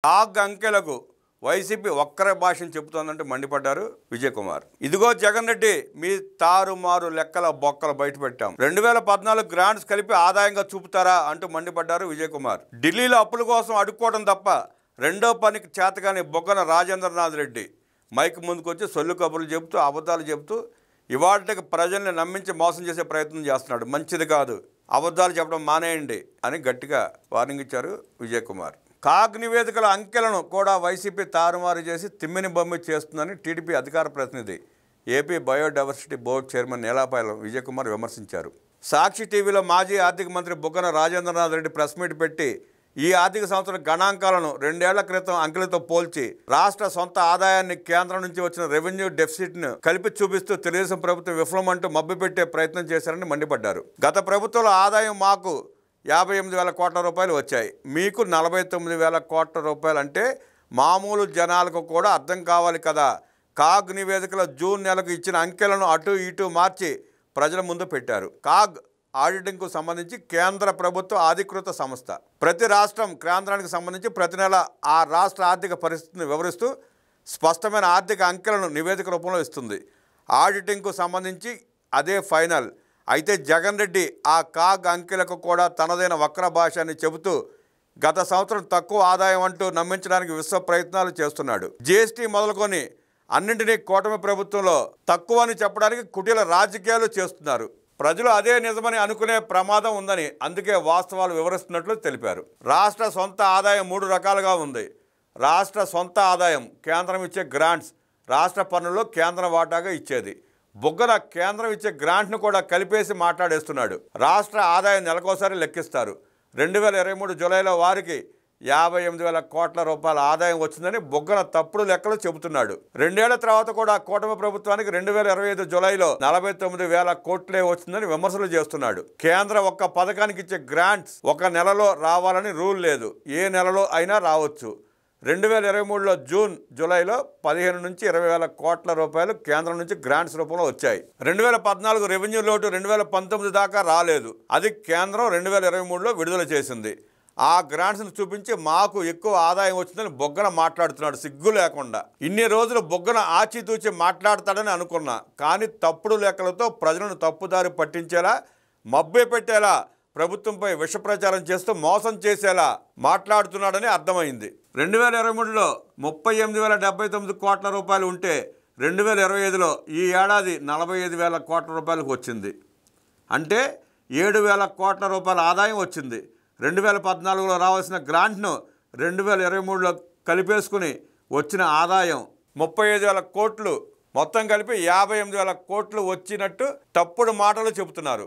CAG అంకెలకు YCP ఒక్కరే భాషను చెబుతోందంటే మండిపడ్డారు విజయ్ కుమార్. ఇదిగో జగన్ రెడ్డి మీ తారుమారు లెక్కల బొక్కలు బయటపెట్టాం, 2014 గ్రాంట్స్ కలిపి ఆదాయంగా చూపుతారా అంటూ మండిపడ్డారు విజయ్ కుమార్. ఢిల్లీలో అప్పుల కోసం అడుక్కోవడం తప్ప రెండో పనికి చేతగాని బొగ్గన రాజేంద్రనాథ్ రెడ్డి మైక్ ముందుకొచ్చి సొల్లు కబుర్లు చెబుతూ అబద్ధాలు చెబుతూ ఇవాళకి ప్రజల్ని నమ్మించి మోసం చేసే ప్రయత్నం చేస్తున్నాడు. మంచిది కాదు, అబద్ధాలు చెప్పడం మానేయండి అని గట్టిగా వార్నింగ్ ఇచ్చారు విజయ్ కుమార్. కాగ్ నివేదికల అంకెలను కూడా వైసీపీ తారుమారు చేసి తిమ్మిని బొమ్మి చేస్తుందని టీడీపీ అధికార ప్రతినిధి AP biodiversity board chairman Neelayapalem Vijay Kumar విమర్శించారు. సాక్షి టీవీలో మాజీ ఆర్థిక మంత్రి బుగ్గన రాజేంద్రనాథ్ రెడ్డి ప్రెస్ మీట్ పెట్టి ఈ ఆర్థిక సంవత్సరం గణాంకాలను 2 ఏళ్ల క్రితం అంకెలతో పోల్చి రాష్ట్ర సొంత ఆదాయాన్ని కేంద్రం నుంచి వచ్చిన రెవెన్యూ డెఫిసిట్ను కలిపి చూపిస్తూ తెలుగుదేశం ప్రభుత్వం విఫలమంటూ మభ్యపెట్టే ప్రయత్నం చేశారని మండిపడ్డారు. గత ప్రభుత్వంలో ఆదాయం మాకు 58,000 కోట్ల రూపాయలు వచ్చాయి, మీకు 49,000 కోట్ల రూపాయలు అంటే మామూలు జనాలకు కూడా అర్థం కావాలి కదా. కాగ్ నివేదికలో జూన్ నెలకు ఇచ్చిన అంకెలను అటు ఇటు మార్చి ప్రజల ముందు పెట్టారు. కాగ్ ఆడిటింగ్కు సంబంధించి కేంద్ర ప్రభుత్వ అధికృత సంస్థ. ప్రతి రాష్ట్రం కేంద్రానికి సంబంధించి ప్రతి నెల ఆ రాష్ట్ర ఆర్థిక పరిస్థితిని వివరిస్తూ స్పష్టమైన ఆర్థిక అంకెలను నివేదిక రూపంలో ఇస్తుంది. ఆడిటింగ్కు సంబంధించి అదే ఫైనల్. అయితే జగన్ రెడ్డి ఆ కాగ్ అంకెలకు కూడా తనదైన వక్ర భాషని చెబుతూ గత సంవత్సరం తక్కువ ఆదాయం అంటూ నమ్మించడానికి విశ్వ ప్రయత్నాలు చేస్తున్నాడు. జీఎస్టీ మొదలుకొని అన్నింటినీ కూటమి ప్రభుత్వంలో తక్కువ అని చెప్పడానికి కుటిల రాజకీయాలు చేస్తున్నారు. ప్రజలు అదే నిజమని అనుకునే ప్రమాదం ఉందని అందుకే వాస్తవాలు వివరిస్తున్నట్లు తెలిపారు. రాష్ట్ర సొంత ఆదాయం 3 రకాలుగా ఉంది. రాష్ట్ర సొంత ఆదాయం కేంద్రం ఇచ్చే గ్రాంట్స్, రాష్ట్ర పన్నుల్లో కేంద్రం వాటాగా ఇచ్చేది. బుగ్గన కేంద్రం ఇచ్చే గ్రాంట్ను కూడా కలిపేసి మాట్లాడేస్తున్నాడు. రాష్ట్ర ఆదాయం నెలకోసారి లెక్కిస్తారు. 2023 జూలైలో వారికి 58,000 కోట్ల రూపాయల ఆదాయం వచ్చిందని బుగ్గన తప్పుడు లెక్కలు చెబుతున్నాడు. 2 ఏళ్ల తర్వాత కూడా కూటమి ప్రభుత్వానికి 2025 జూలైలో 49,000 కోట్లే వచ్చిందని విమర్శలు చేస్తున్నాడు. కేంద్రం ఒక్క పథకానికి ఇచ్చే గ్రాంట్స్ ఒక నెలలో రావాలని రూల్ లేదు, ఏ నెలలో అయినా రావచ్చు. 2023లో జూన్ జూలైలో 15 నుంచి 20,000 కోట్ల రూపాయలు కేంద్రం నుంచి గ్రాంట్స్ రూపంలో వచ్చాయి. 2014 రెవెన్యూ లోటు 2019 దాకా రాలేదు, అది కేంద్రం 2023లో విడుదల చేసింది. ఆ గ్రాంట్స్ను చూపించి మాకు ఎక్కువ ఆదాయం వచ్చిందని బొగ్గన మాట్లాడుతున్నాడు సిగ్గు లేకుండా. ఇన్ని రోజులు బొగ్గన ఆచితూచి మాట్లాడతాడని అనుకున్నా, కానీ తప్పుడు లెక్కలతో ప్రజలను తప్పుదారి పట్టించేలా మభ్య పెట్టేలా ప్రభుత్వంపై విష ప్రచారం చేస్తూ మోసం చేసేలా మాట్లాడుతున్నాడని అర్థమైంది. 2023లో 38,079 కోట్ల రూపాయలు ఉంటే 2025లో ఈ ఏడాది 45,000 కోట్ల రూపాయలకు వచ్చింది. అంటే 7,000 కోట్ల రూపాయల ఆదాయం వచ్చింది. 2014లో రావాల్సిన గ్రాంట్ను 2023లో కలిపేసుకుని వచ్చిన ఆదాయం 35,000 కోట్లు, మొత్తం కలిపి 58,000 కోట్లు వచ్చినట్టు తప్పుడు మాటలు చెబుతున్నారు.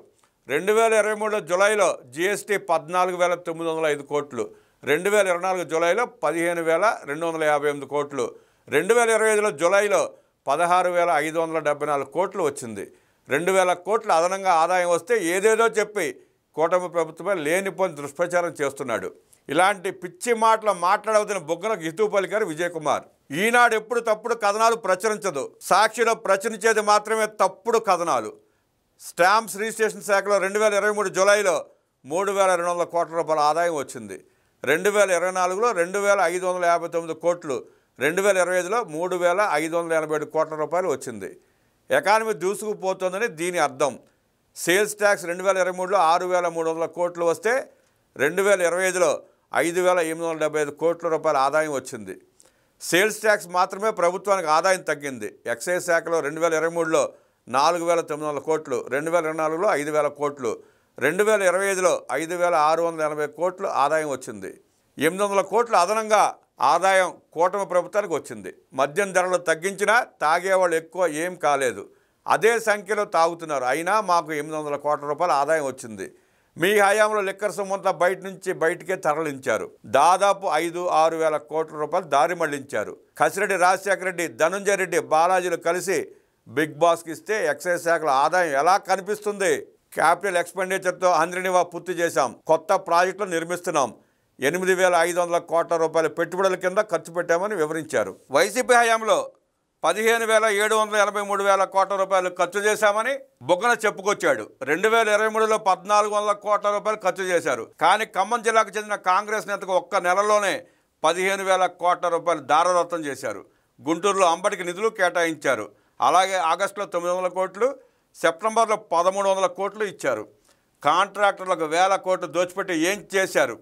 2023లో జూలైలో జీఎస్టీ 14,905 కోట్లు, 2024 జూలైలో 15,258 కోట్లు, 2025లో జూలైలో 16,574 కోట్లు వచ్చింది. 2,000 కోట్ల అదనంగా ఆదాయం వస్తే ఏదేదో చెప్పి కూటమి ప్రభుత్వమే లేనిపోని దుష్ప్రచారం చేస్తున్నాడు. ఇలాంటి పిచ్చి మాటలు మాట్లాడవద్దని బొగ్గనకు హితవు పలికారు విజయ్ కుమార్. ఈనాడు ఎప్పుడు తప్పుడు కథనాలు ప్రచురించదు, సాక్షిలో ప్రచురించేది మాత్రమే తప్పుడు కథనాలు. స్టాంప్స్ రిజిస్ట్రేషన్ శాఖలో 2023 జూలైలో 3,200 కోట్ల రూపాయల ఆదాయం వచ్చింది. 2024లో 2,559 కోట్లు, 2025లో 3,587 కోట్ల రూపాయలు వచ్చింది. ఎకానమీ దూసుకుపోతుందని దీని అర్థం. సేల్స్ ట్యాక్స్ 2023లో 6,300 కోట్లు వస్తే 2025లో 5,875 కోట్ల రూపాయల ఆదాయం వచ్చింది. సేల్స్ ట్యాక్స్ మాత్రమే ప్రభుత్వానికి ఆదాయం తగ్గింది. ఎక్సైజ్ శాఖలో 2023లో 4,900 కోట్లు, 2024లో 5,000 కోట్లు, 2025లో 5,680 కోట్లు ఆదాయం వచ్చింది. 800 కోట్ల అదనంగా ఆదాయం కూటమి ప్రభుత్వానికి వచ్చింది. మద్యం ధరలు తగ్గించినా తాగేవాళ్ళు ఎక్కువ ఏం కాలేదు, అదే సంఖ్యలో తాగుతున్నారు, అయినా మాకు 800 కోట్ల రూపాయల ఆదాయం వచ్చింది. మీ హయాంలో లిక్కర్ సొమ్మంతా బయటికే తరలించారు. దాదాపు 5-6 వేల కోట్ల రూపాయలు దారి మళ్లించారు. కసిరెడ్డి రాజశేఖర రెడ్డి, ధనుంజయ రెడ్డి, బాలాజీలు కలిసి బిగ్ బాస్కి ఇస్తే ఎక్సైజ్ శాఖల ఆదాయం ఎలా కనిపిస్తుంది? క్యాపిటల్ ఎక్స్పెండిచర్తో హంద్రినివా పూర్తి చేశాం, కొత్త ప్రాజెక్టులు నిర్మిస్తున్నాం, 8,500 కోట్ల రూపాయల పెట్టుబడుల కింద ఖర్చు పెట్టామని వివరించారు. వైసీపీ హయాంలో 15,783 కోట్ల రూపాయలు ఖర్చు చేశామని బొగ్గన చెప్పుకొచ్చాడు. 2023లో 1,400 కోట్ల రూపాయలు ఖర్చు చేశారు. కానీ ఖమ్మం జిల్లాకు చెందిన కాంగ్రెస్ నేతకు ఒక్క నెలలోనే 15,000 కోట్ల రూపాయలు దారదత్తం చేశారు. గుంటూరులో అంబటికి నిధులు కేటాయించారు. అలాగే ఆగస్టులో 900 కోట్లు, సెప్టెంబర్లో 1,300 కోట్లు ఇచ్చారు. కాంట్రాక్టర్లకు 1,000 కోట్లు దోచిపెట్టి ఏం చేశారు?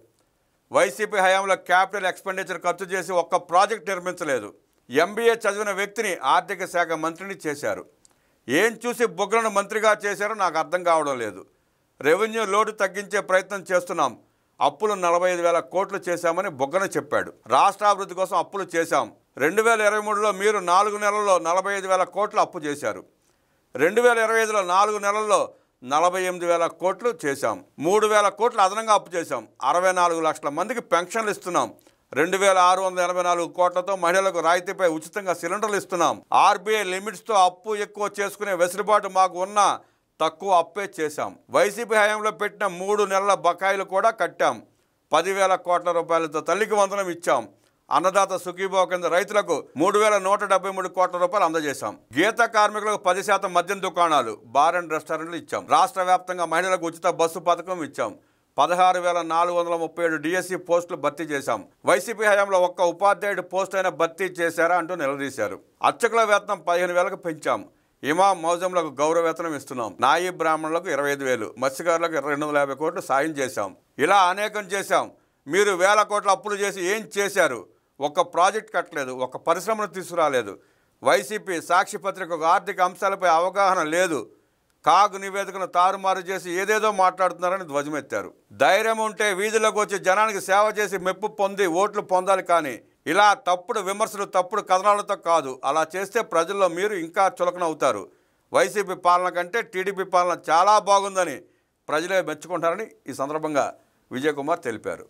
వైసీపీ హయాంలో క్యాపిటల్ ఎక్స్పెండిచర్ ఖర్చు చేసి ఒక్క ప్రాజెక్ట్ నిర్మించలేదు. MBA చదివిన వ్యక్తిని ఆర్థిక శాఖ మంత్రిని చేశారు. ఏం చూసి బొగ్గులను మంత్రిగా చేశారో నాకు అర్థం కావడం లేదు. రెవెన్యూ లోటు తగ్గించే ప్రయత్నం చేస్తున్నాం. అప్పులు 45,000 కోట్లు చేశామని బొగ్గన చెప్పాడు. రాష్ట్ర అభివృద్ధి కోసం అప్పులు చేశాం. 2023లో మీరు 4 నెలల్లో 45,000 కోట్లు అప్పు చేశారు. 2025లో 4 నెలల్లో 48,000 కోట్లు చేశాం. 3,000 కోట్లు అదనంగా అప్పు చేశాం. 64 లక్షల మందికి పెన్షన్లు ఇస్తున్నాం. 2,684 కోట్లతో మహిళలకు రాయితీపై ఉచితంగా సిలిండర్లు ఇస్తున్నాం. RBI లిమిట్స్తో అప్పు ఎక్కువ చేసుకునే వెసులుబాటు మాకు ఉన్నా తక్కువ అప్పే చేశాం. వైసీపీ హయాంలో పెట్టిన 3 నెలల బకాయిలు కూడా కట్టాం. 10,000 కోట్ల రూపాయలతో తల్లికి వందనం ఇచ్చాం. అన్నదాత సుఖీభావ కింద రైతులకు 3,173 కోట్ల రూపాయలు అందజేశాం. గీత కార్మికులకు 10% మద్యం దుకాణాలు, బార్ అండ్ రెస్టారెంట్లు ఇచ్చాం. రాష్ట్ర వ్యాప్తంగా మహిళలకు ఉచిత బస్సు పథకం ఇచ్చాం. 16,437 DSC పోస్టులు భర్తీ చేశాం. వైసీపీ హయాంలో ఒక్క ఉపాధ్యాయుడు పోస్ట్ అయినా భర్తీ చేశారా అంటూ నిలదీశారు. అర్చకుల వేతనం 15,000కు పెంచాం. ఇమాం మౌజంలకు గౌరవ వేతనం ఇస్తున్నాం. నాయీ బ్రాహ్మణులకు 25,000, మత్స్యకారులకు 250 కోట్లు సాయం చేశాం. ఇలా అనేకం చేశాం. మీరు 1,000 కోట్ల అప్పులు చేసి ఏం చేశారు? ఒక్క ప్రాజెక్ట్ కట్టలేదు, ఒక్క పరిశ్రమను తీసుకురాలేదు. వైసీపీ సాక్షి పత్రికకు ఆర్థిక అంశాలపై అవగాహన లేదు. కాగ్ నివేదికను తారుమారు చేసి ఏదేదో మాట్లాడుతున్నారని ధ్వజమెత్తారు. ధైర్యం ఉంటే వీధులకు వచ్చి జనానికి సేవ చేసి మెప్పు పొంది ఓట్లు పొందాలి. కానీ ఇలా తప్పుడు విమర్శలు, తప్పుడు కథనాలతో కాదు. అలా చేస్తే ప్రజల్లో మీరు ఇంకా చులకనవుతారు. వైసీపీ పాలన కంటే టీడీపీ పాలన చాలా బాగుందని ప్రజలే మెచ్చుకుంటారని ఈ సందర్భంగా విజయ్ కుమార్ తెలిపారు.